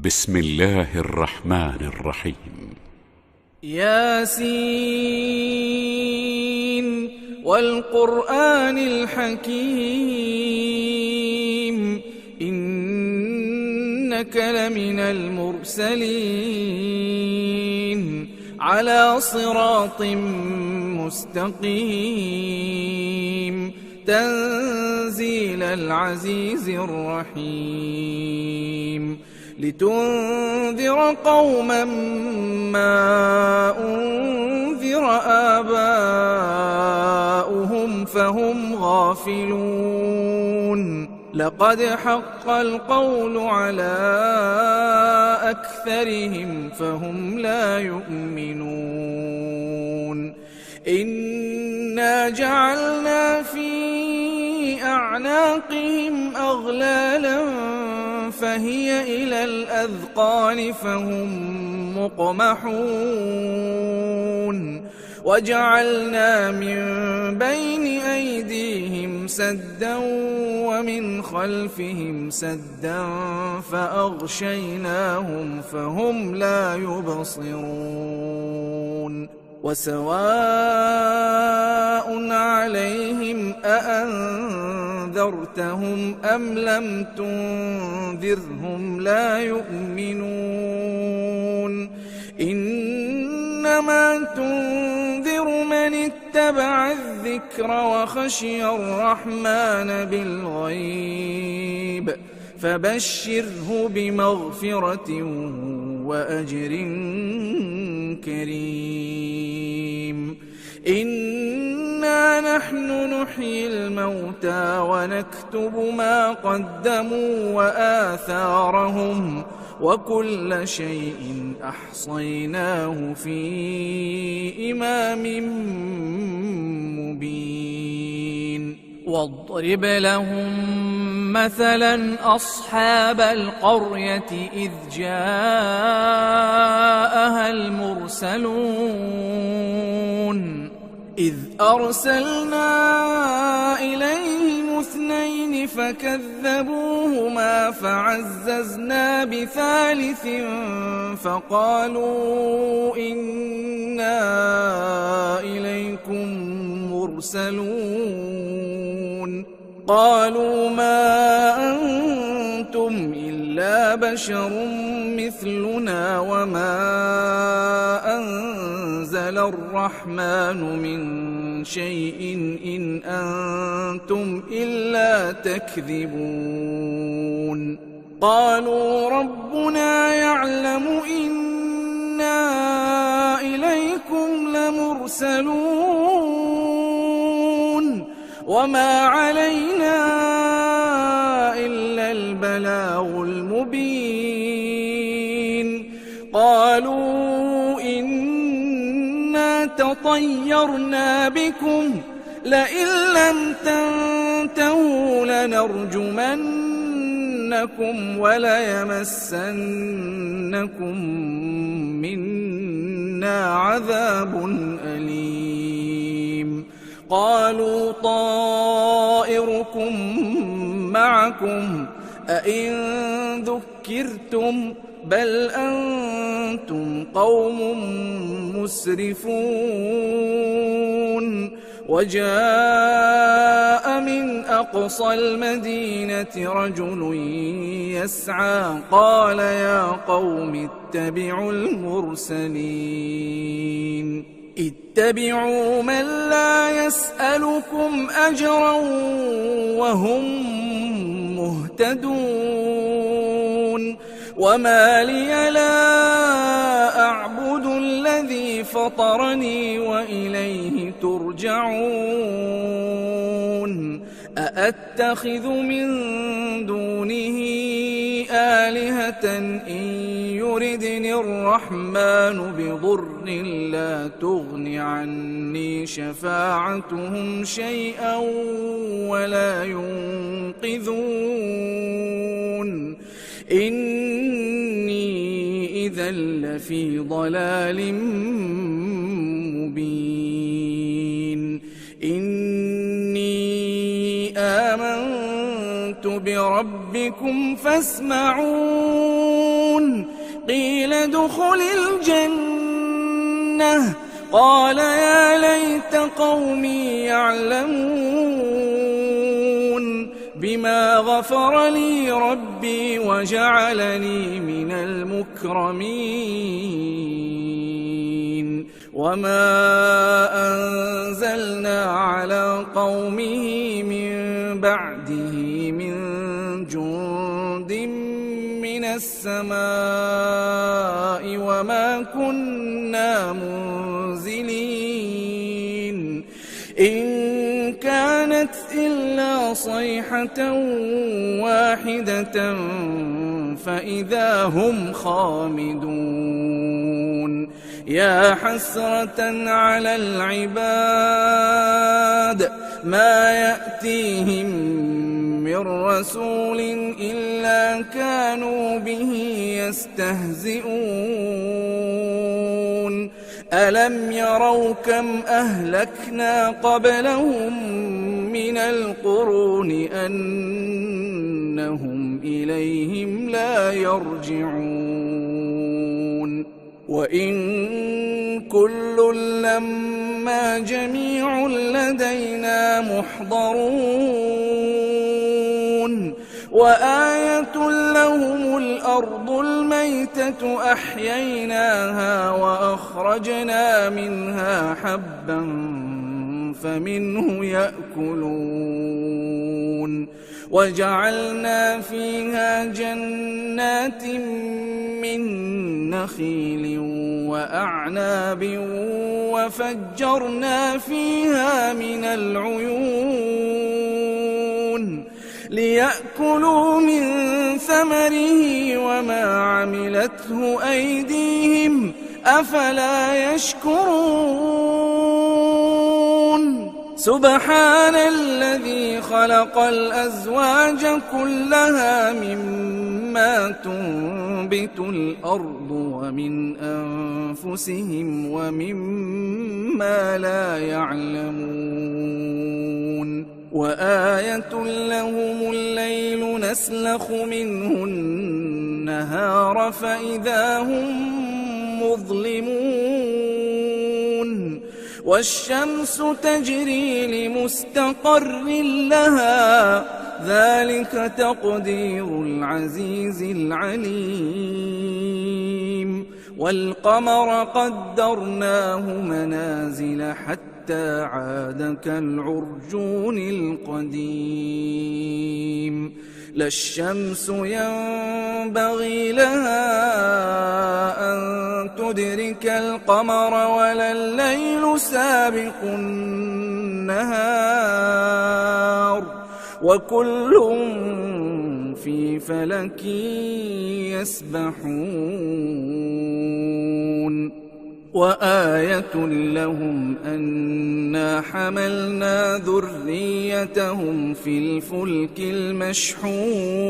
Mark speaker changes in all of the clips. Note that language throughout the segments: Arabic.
Speaker 1: بسم الله الرحمن الرحيم.
Speaker 2: ياسين والقرآن الحكيم إنك لمن المرسلين على صراط مستقيم تنزيل العزيز الرحيم لتنذر قوما ما أنذر آباؤهم فهم غافلون لقد حق القول على أكثرهم فهم لا يؤمنون إنا جعلنا في أعناقهم أغلالا فهي إلى الأذقان فهم مقمحون وجعلنا من بين أيديهم سدا ومن خلفهم سدا فأغشيناهم فهم لا يبصرون وسواء عليهم أأنذرتهم أم لم تنذرهم لا يؤمنون إنما تنذر من اتبع الذكر وخشي الرحمن بالغيب فبشره بمغفرة وأجر كريم إنا نحن نحيي الموتى ونكتب ما قدموا وآثارهم وكل شيء أحصيناه في إمام مبين واضرب لهم مثلا أصحاب القرية إذ جاءها المرسلون إذ أرسلنا إليهم اثنين فكذبوهما فعززنا بثالث فقالوا إنا إليكم مرسلون قالوا ما أنتم إلا بشر مثلنا وما أنزل الرحمن من شيء إن أنتم إلا تكذبون قالوا ربنا يعلم إنا إليكم لمرسلون وما علينا إلا البلاغ المبين قالوا إنا تطيرنا بكم لئن لم تنتهوا لنرجمنكم وليمسنكم منا عذاب أليم قالوا طائركم معكم أئن ذكرتم بل أنتم قوم مسرفون وجاء من أقصى المدينة رجل يسعى قال يا قوم اتبعوا المرسلين اتبعوا من لا يسألكم أجرا وهم مهتدون وما لي لا أعبد الذي فطرني وإليه ترجعون أأتخذ من دونه آلهة إن يردني الرحمن بضر لا تغن عني شفاعتهم شيئا ولا ينقذون إني إذا لفي ضلال مبين إني آمنت بربكم فاسمعون قيل ادخل الجنة قال يا ليت قومي يعلمون بما غفر لي ربي وجعلني من المكرمين وما أنزلنا على قومه من بعده من جند من السماء وما كنا منزلين إن كانت إلا صيحة واحدة فإذا هم خامدون يا حسرة على العباد ما يأتيهم من رسول إلا كانوا به يستهزئون ألم يروا كم أهلكنا قبلهم من القرون أنهم إليهم لا يرجعون وإن كل لما جميع لدينا محضرون وآية لهم الأرض الميتة أحييناها وأخرجنا منها حبا فمنه يأكلون وجعلنا فيها جنات من نخيل وأعناب وفجرنا فيها من العيون ليأكلوا من ثمره وما عملته أيديهم أفلا يشكرون سبحان الذي خلق الأزواج كلها مما تنبت الأرض ومن أنفسهم ومما لا يعلمون وآية لهم الليل نسلخ منه النهار فإذا هم مظلمون والشمس تجري لمستقر لها ذلك تقدير العزيز العليم والقمر قدرناه منازل حتى عاد كالعرجون القديم لا الشمس ينبغي لها أن تدرك القمر ولا الليل سابق النهار وكل في فلك يسبحون وآية لهم أنا حملنا ذريتهم في الفلك المشحون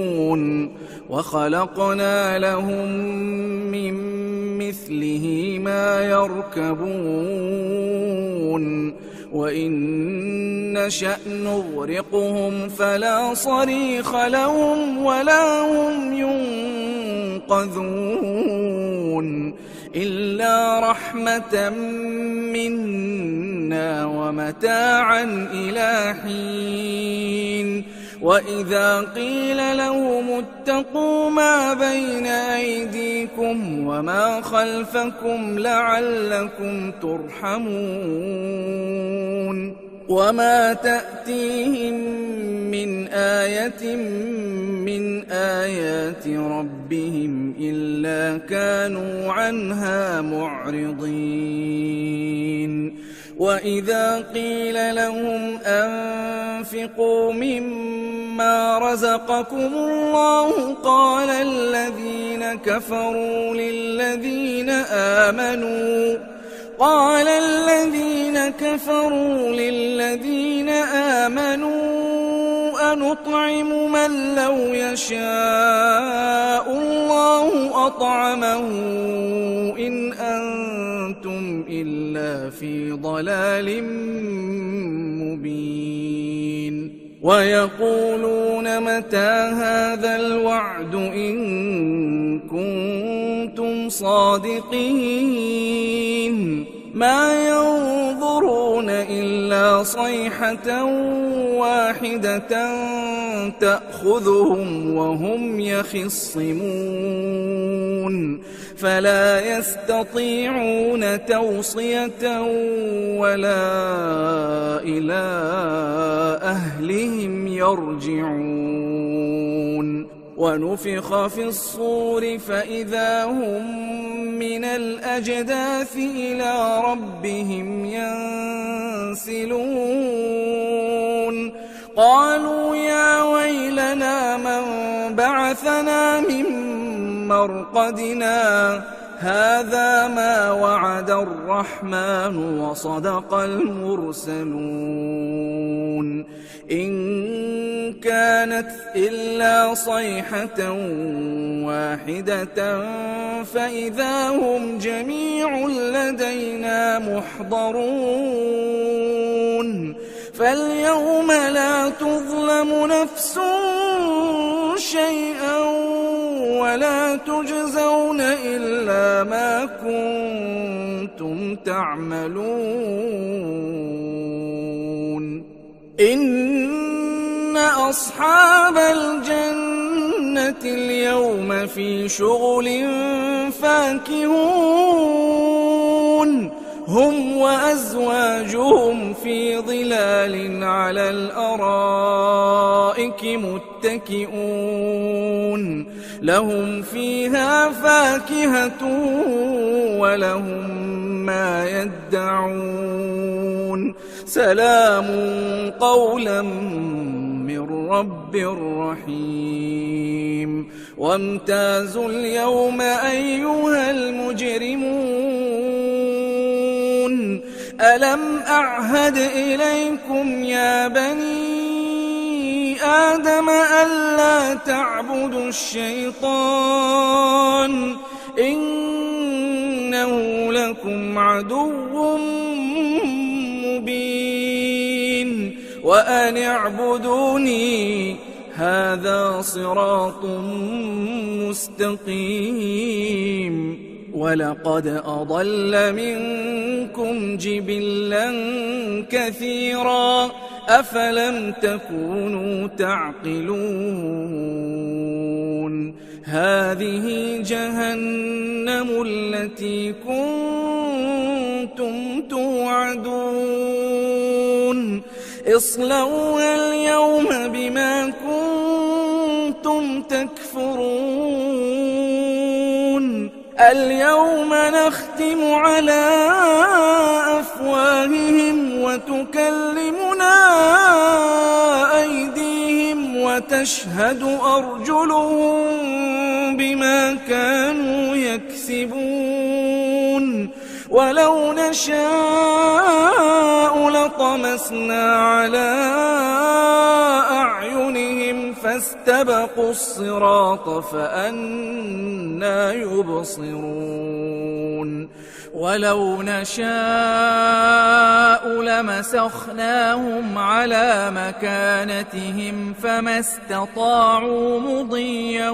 Speaker 2: وخلقنا لهم من مثله ما يركبون وإن نشأ نغرقهم فلا صريخ لهم ولا هم ينقذون إلا رحمة منا ومتاعا إلى حين وإذا قيل لهم اتقوا ما بين أيديكم وما خلفكم لعلكم ترحمون وما تأتيهم من آية من آيات ربهم إلا كانوا عنها معرضين وإذا قيل لهم أنفقوا مما رزقكم الله قال الذين كفروا للذين آمنوا أنطعم من لو يشاء الله أطعمه إن أنتم إلا في ضلال مبين ويقولون متى هذا الوعد إن كنتم كنتم صادقين ما ينظرون إلا صيحة واحدة تأخذهم وهم يخصمون فلا يستطيعون توصية ولا إلى أهلهم يرجعون ونفخ في الصور فإذا هم من الأجداث إلى ربهم ينسلون قالوا يا ويلنا من بعثنا من مرقدنا هذا ما وعد الرحمن وصدق المرسلون إن كانت إلا صيحة واحدة فإذا هم جميع لدينا محضرون فاليوم لا تظلم نفس شيئا ولا تجزون إلا ما كنتم تعملون إن أصحاب الجنة اليوم في شغل فاكهون هم وأزواجهم في ظلال على الأرائك متكئون لهم فيها فاكهة ولهم ما يدعون سلام قولا من رب رحيم وامتازوا اليوم أيها المجرمون ألم أعهد إليكم يا بني آدم ألا تعبدوا الشيطان إنه لكم عدو مبين وأن اعبدوني هذا صراط مستقيم ولقد أضل منكم جبلا كثيرا أفلم تكونوا تعقلون هذه جهنم التي كنتم توعدون اصلوها اليوم بما كنتم تكفرون اليوم نختم على أفواههم وتكلمنا أيديهم وتشهد أرجلهم بما كانوا يكسبون ولو نشاء لطمسنا على أعينهم فاستبقوا الصراط فأنى يبصرون ولو نشاء لمسخناهم على مكانتهم فما استطاعوا مضيا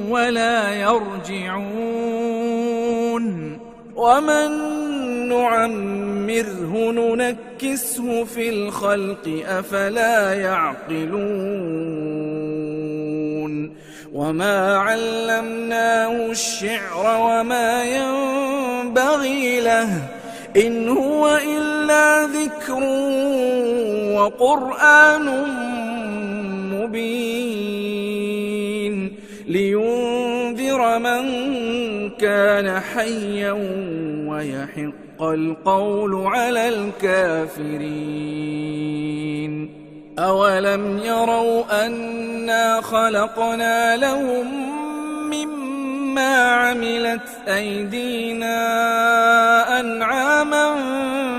Speaker 2: ولا يرجعون ومن نعمره ننكسه في الخلق أفلا يعقلون وما علمناه الشعر وما ينبغي له إن هو إلا ذكر وقرآن مبين لينذر من كان حيا ويحق القول على الكافرين أولم يروا أنا خلقنا لهم مما عملت أيدينا أنعاما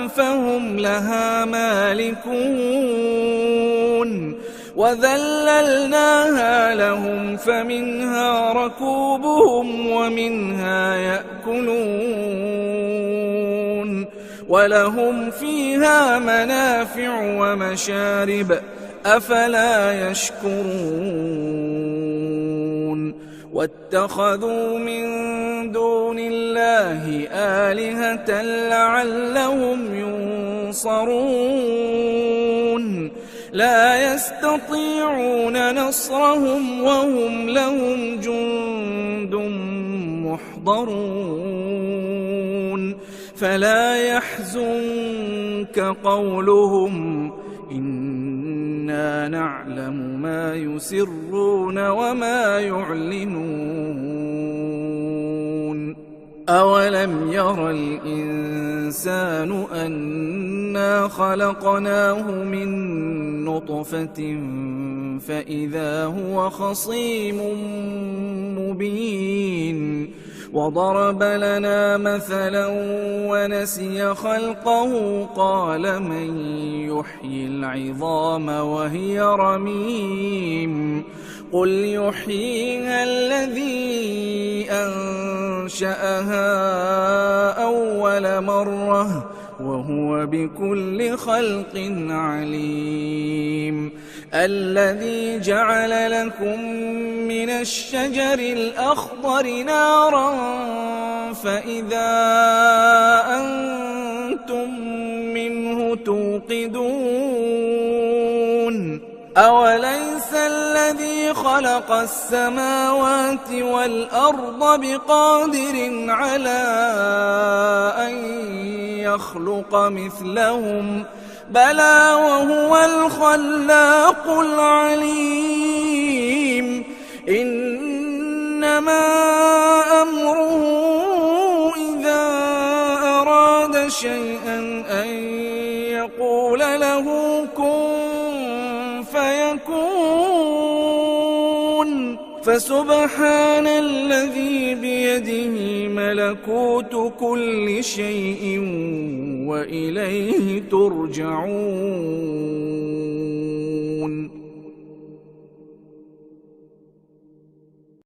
Speaker 2: فهم لها مالكون وذللناها لهم فمنها ركوبهم ومنها يأكلون ولهم فيها منافع ومشارب أفلا يشكرون واتخذوا من دون الله آلهة لعلهم ينصرون لا يستطيعون نصرهم وهم لهم جند محضرون فلا يحزنك قولهم إنا نعلم ما يسرون وما يعلنون أولم ير الإنسان أنا خلقناه من نطفة فإذا هو خصيم مبين وضرب لنا مثلا ونسي خلقه قال من يحيي العظام وهي رميم قل يحييها الذي أنشأها أول مرة وهو بكل خلق عليم الذي جعل لكم من الشجر الأخضر نارا فإذا أنتم منه توقدون أوليس الذي خلق السماوات والأرض بقادر على أن يخلق مثلهم بلى وهو الخلاق العليم إنما أمره إذا أراد شيئا أن يقول له كن فيكون فسبحان الذي بيده ملكوت كل شيء وإليه ترجعون